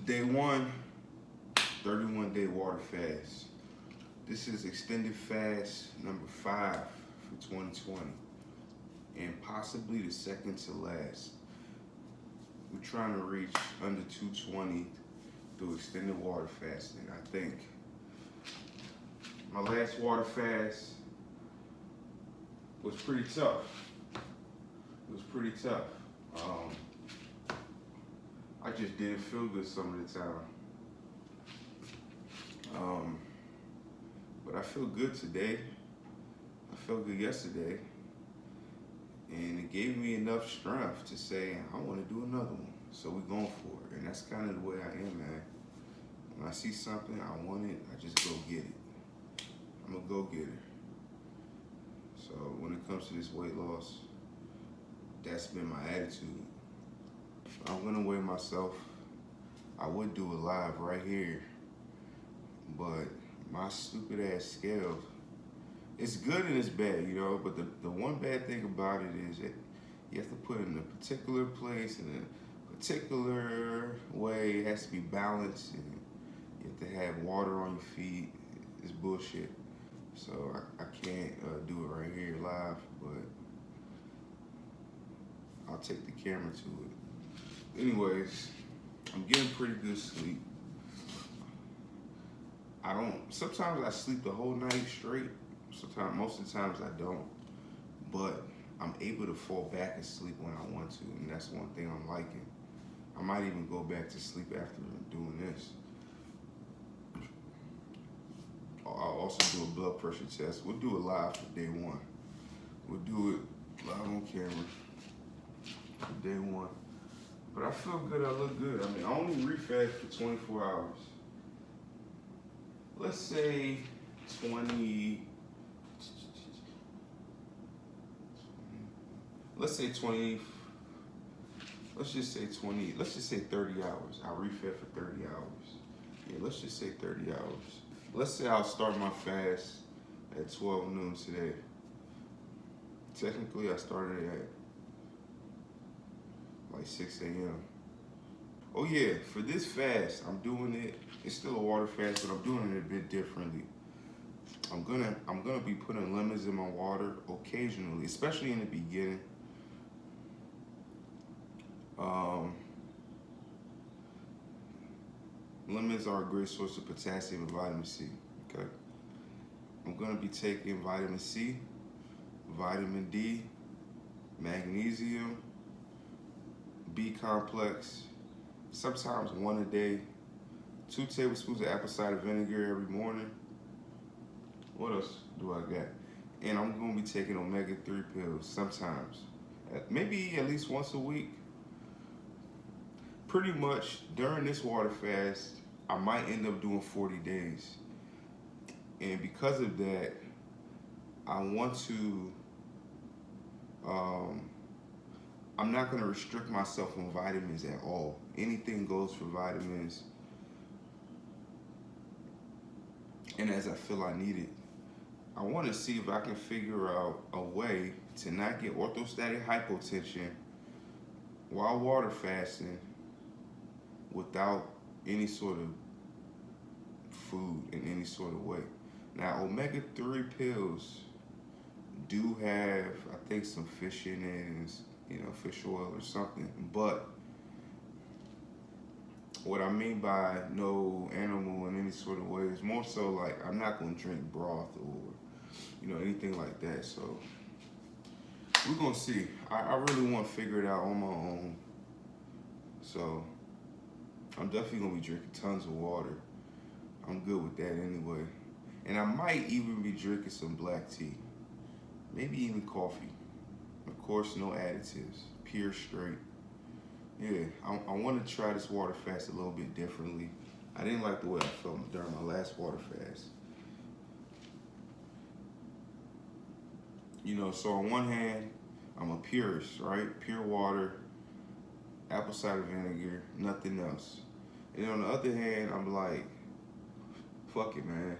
Day one, 31-day water fast. This is extended fast number 5 for 2020, and possibly the second to last. We're trying to reach under 220 through extended water fasting. I think my last water fast was pretty tough. It was pretty tough. I just didn't feel good some of the time. But I feel good today. I felt good yesterday. And it gave me enough strength to say, I want to do another one. So we're going for it. And that's kind of the way I am, man. When I see something, I want it, I just go get it. I'm a go-getter. So when it comes to this weight loss, that's been my attitude. I'm gonna weigh myself. I would do it live right here, but my stupid ass scale, it's good and it's bad, you know, but the one bad thing about it is that you have to put it in a particular place in a particular way. It has to be balanced, and you have to have water on your feet. It's bullshit. So I can't do it right here live, but I'll take the camera to it. Anyways, I'm getting pretty good sleep. Sometimes I sleep the whole night straight. Most of the times I don't. But I'm able to fall back and sleep when I want to, and that's one thing I'm liking. I might even go back to sleep after doing this. I'll also do a blood pressure test. We'll do it live for day one. We'll do it live on camera for day one. But I feel good, I look good. I mean, I only refast for 24 hours. Let's say 20, let's just say 30 hours. I refed for 30 hours. Yeah, let's just say 30 hours. Let's say I'll start my fast at 12 noon today. Technically, I started at like 6 a.m. Oh yeah, for this fast, I'm doing it. It's still a water fast, but I'm doing it a bit differently. I'm gonna be putting lemons in my water occasionally, especially in the beginning. Lemons are a great source of potassium and vitamin C. Okay, I'm gonna be taking vitamin C, vitamin D, magnesium, B complex, sometimes one a day, 2 tablespoons of apple cider vinegar every morning. What else do I got? And I'm gonna be taking omega-3 pills sometimes, maybe at least once a week. Pretty much during this water fast, I might end up doing 40 days. And because of that, I want to, I'm not gonna restrict myself on vitamins at all. Anything goes for vitamins. And as I feel I need it. I wanna see if I can figure out a way to not get orthostatic hypotension while water fasting without any sort of food in any sort of way. Now, omega-3 pills do have, I think, some fish in it, and, you know, fish oil or something. But what I mean by no animal in any sort of way is more so like I'm not going to drink broth or, you know, anything like that. So we're going to see. I really want to figure it out on my own. So I'm definitely going to be drinking tons of water. I'm good with that anyway. And I might even be drinking some black tea. Maybe even coffee. Of course, no additives. Pure straight. Yeah, I want to try this water fast a little bit differently. I didn't like the way I felt during my last water fast. You know, so on one hand, I'm a purist, right? Pure water, apple cider vinegar, nothing else. And on the other hand, I'm like, fuck it, man.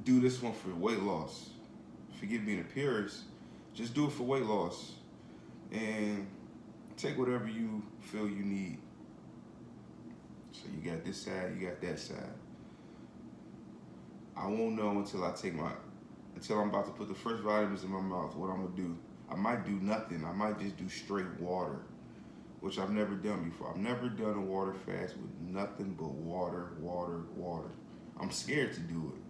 Do this one for weight loss. Forget being a purist. Just do it for weight loss. And take whatever you feel you need. You got this side, you got that side. I won't know until I'm about to put the first vitamins in my mouth, what I'm gonna do. I might do nothing. I might just do straight water, which I've never done before. I've never done a water fast with nothing but water, water, water. I'm scared to do it.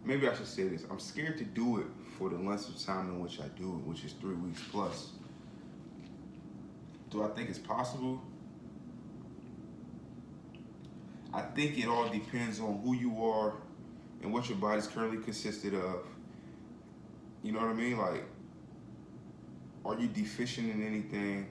Maybe I should say this. I'm scared to do it for the length of time in which I do it, which is 3 weeks plus. Do I think it's possible? I think it all depends on who you are and what your body's currently consisted of. You know what I mean? Like, are you deficient in anything?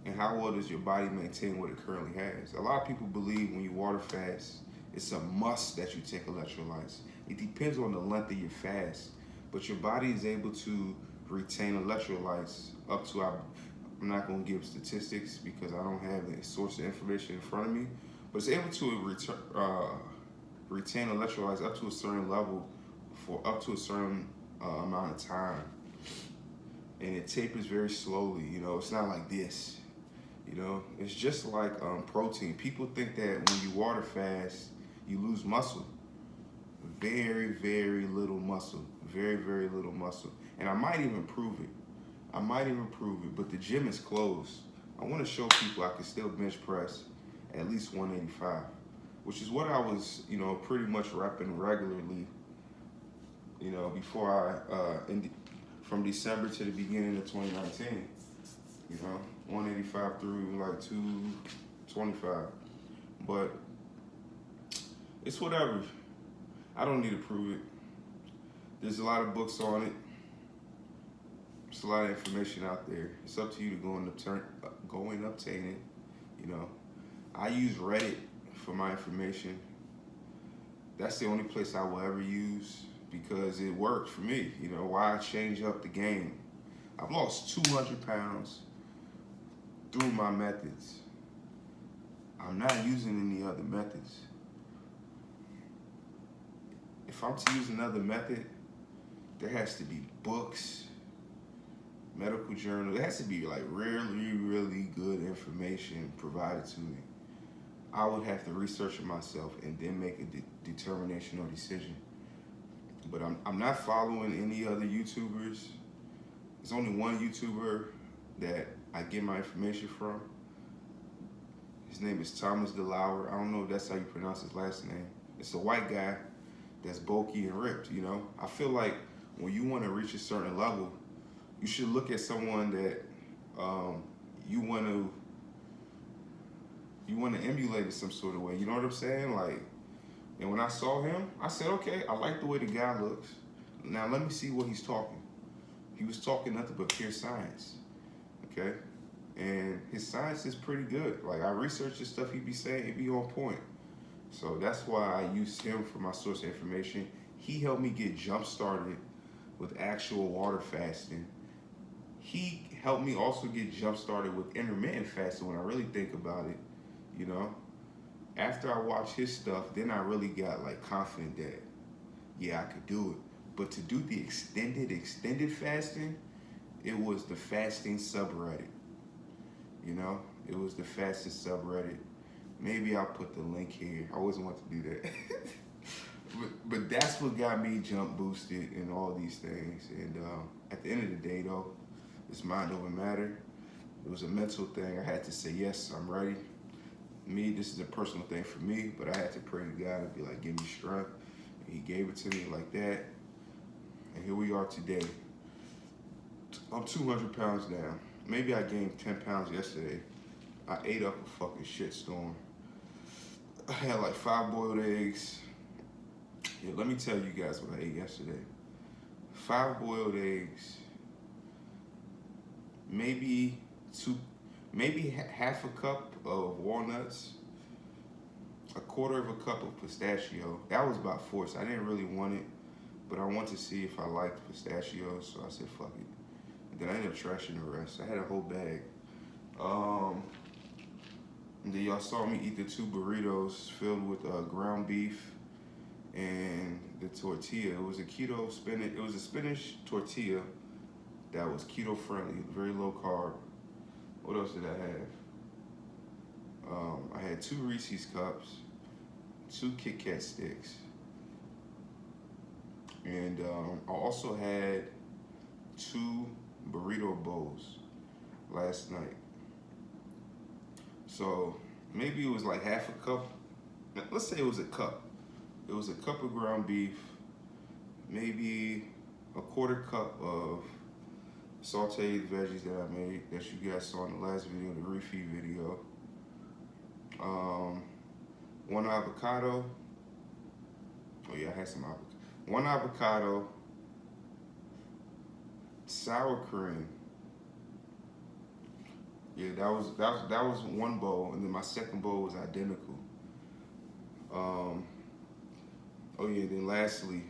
And how well does your body maintain what it currently has? A lot of people believe when you water fast, it's a must that you take electrolytes. It depends on the length of your fast, but your body is able to retain electrolytes up to, I'm not going to give statistics because I don't have the source of information in front of me, but it's able to retain electrolytes up to a certain level for up to a certain amount of time. And it tapers very slowly, you know, it's not like this. You know, it's just like protein. People think that when you water fast, you lose muscle. Very, very little muscle. Very, very little muscle. And I might even prove it. But the gym is closed. I want to show people I can still bench press at least 185, which is what I was, you know, pretty much repping regularly, you know, before from December to the beginning of 2019. You know, 185 through like 225. But it's whatever. I don't need to prove it. There's a lot of books on it. There's a lot of information out there. It's up to you to go and obtain it. You know, I use Reddit for my information. That's the only place I will ever use because it worked for me. You know, why change up the game? I've lost 200 pounds through my methods. I'm not using any other methods. If I'm to use another method, there has to be books, medical journals. There has to be like really, really good information provided to me. I would have to research it myself and then make a determination or decision. But I'm not following any other YouTubers. There's only one YouTuber that I get my information from. His name is Thomas DeLauer. I don't know if that's how you pronounce his last name. It's a white guy that's bulky and ripped, you know? I feel like when you want to reach a certain level, you should look at someone that you want to emulate in some sort of way. You know what I'm saying? Like, and when I saw him, I said, okay, I like the way the guy looks. Now let me see what he's talking. He was talking nothing but pure science, okay? And his science is pretty good. Like, I researched the stuff he be saying, it be on point. So that's why I use him for my source of information. He helped me get jump started with actual water fasting. He helped me also get jump started with intermittent fasting when I really think about it, you know? After I watched his stuff, then I really got like confident that, yeah, I could do it. But to do the extended fasting, it was the fasting subreddit. You know, it was the fasting subreddit. Maybe I'll put the link here. I always want to do that. but that's what got me jump boosted and all these things. And at the end of the day, though, it's mind over matter. It was a mental thing. I had to say, yes, I'm ready. Me, this is a personal thing for me, but I had to pray to God and be like, give me strength. And he gave it to me like that. And here we are today. I'm 200 pounds down. Maybe I gained 10 pounds yesterday. I ate up a fucking shitstorm. I had like 5 boiled eggs. Yeah, let me tell you guys what I ate yesterday. 5 boiled eggs. Maybe half a cup of walnuts. A quarter of a cup of pistachio. That was about forced. I didn't really want it, but I wanted to see if I liked pistachios, so I said fuck it. And then I ended up trashing the rest. I had a whole bag. And then y'all saw me eat the 2 burritos filled with ground beef and the tortilla. It was a keto spinach. It was a spinach tortilla that was keto friendly, very low carb. What else did I I had 2 Reese's Cups, 2 Kit Kat sticks, and I also had 2 burrito bowls last night. So maybe it was like half a cup. Let's say it was a cup. It was a cup of ground beef, maybe a quarter cup of sauteed veggies that I made that you guys saw in the last video, the refeed video. 1 avocado. Oh yeah, I had some avocado. 1 avocado, sour cream. Yeah, that was 1 bowl, and then my second bowl was identical. Oh yeah, then lastly,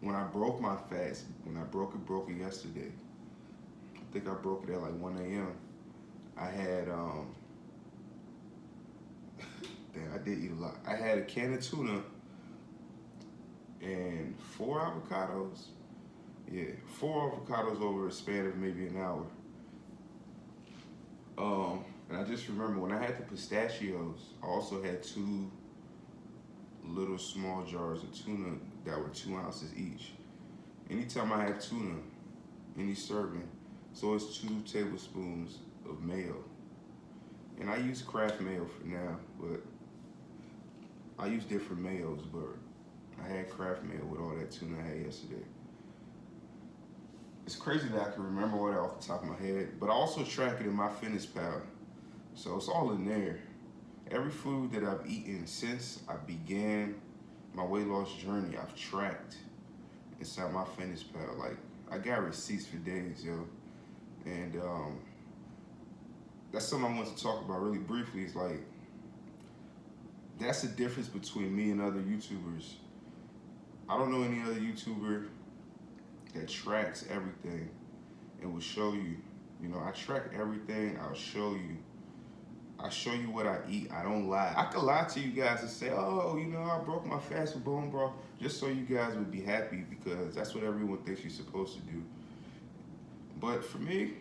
when I broke my fast, when I broke it yesterday. I think I broke it at like 1 a.m. I had damn, I did eat a lot. I had a can of tuna and 4 avocados. Yeah, 4 avocados over a span of maybe an hour. And I just remember when I had the pistachios, I also had 2 little small jars of tuna that were 2 ounces each. Anytime I have tuna, any serving, so it's 2 tablespoons of mayo. And I use Kraft mayo for now, but I use different mayos, but I had Kraft mayo with all that tuna I had yesterday. It's crazy that I can remember all that off the top of my head, but I also track it in MyFitnessPal. So it's all in there. Every food that I've eaten since I began my weight loss journey, I've tracked inside MyFitnessPal. Like, I got receipts for days, yo. And that's something I want to talk about really briefly. Is like, that's the difference between me and other YouTubers. I don't know any other YouTuber that tracks everything and will show you. You know, I track everything. I'll show you. I show you what I eat. I don't lie. I could lie to you guys and say, oh, you know, I broke my fast with bone broth, just so you guys would be happy, because that's what everyone thinks you're supposed to do. But for me,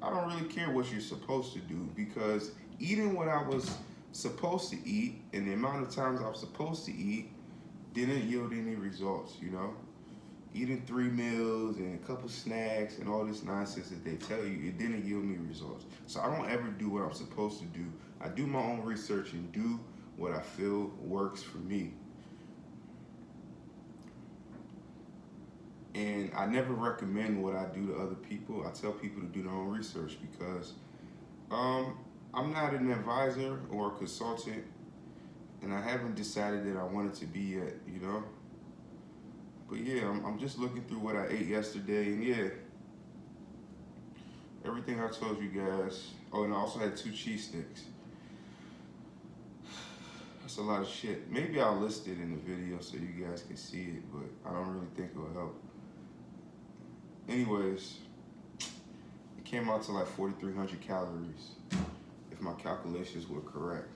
I don't really care what you're supposed to do, because eating what I was supposed to eat and the amount of times I was supposed to eat didn't yield any results, you know? Eating 3 meals and a couple snacks and all this nonsense that they tell you, it didn't yield me results. So I don't ever do what I'm supposed to do. I do my own research and do what I feel works for me. And I never recommend what I do to other people. I tell people to do their own research, because I'm not an advisor or a consultant, and I haven't decided that I want it to be yet, you know? But yeah, I'm just looking through what I ate yesterday, and yeah, everything I told you guys. Oh, and I also had 2 cheese sticks. That's a lot of shit. Maybe I'll list it in the video so you guys can see it, but I don't really think it'll help. Anyways, it came out to like 4,300 calories, if my calculations were correct.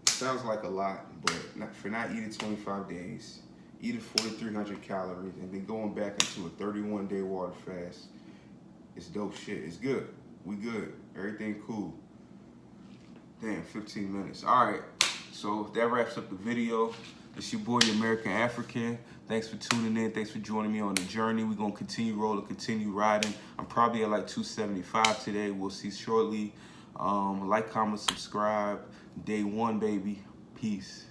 Sounds like a lot, but for not eating 25 days, eating 4,300 calories, and then going back into a 31-day water fast, it's dope shit. It's good. We good. Everything cool. Damn, 15 minutes. All right, so that wraps up the video. It's your boy, the American African. Thanks for tuning in. Thanks for joining me on the journey. We're going to continue rolling, continue riding. I'm probably at like 275 today. We'll see shortly. Like, comment, subscribe. Day 1, baby. Peace.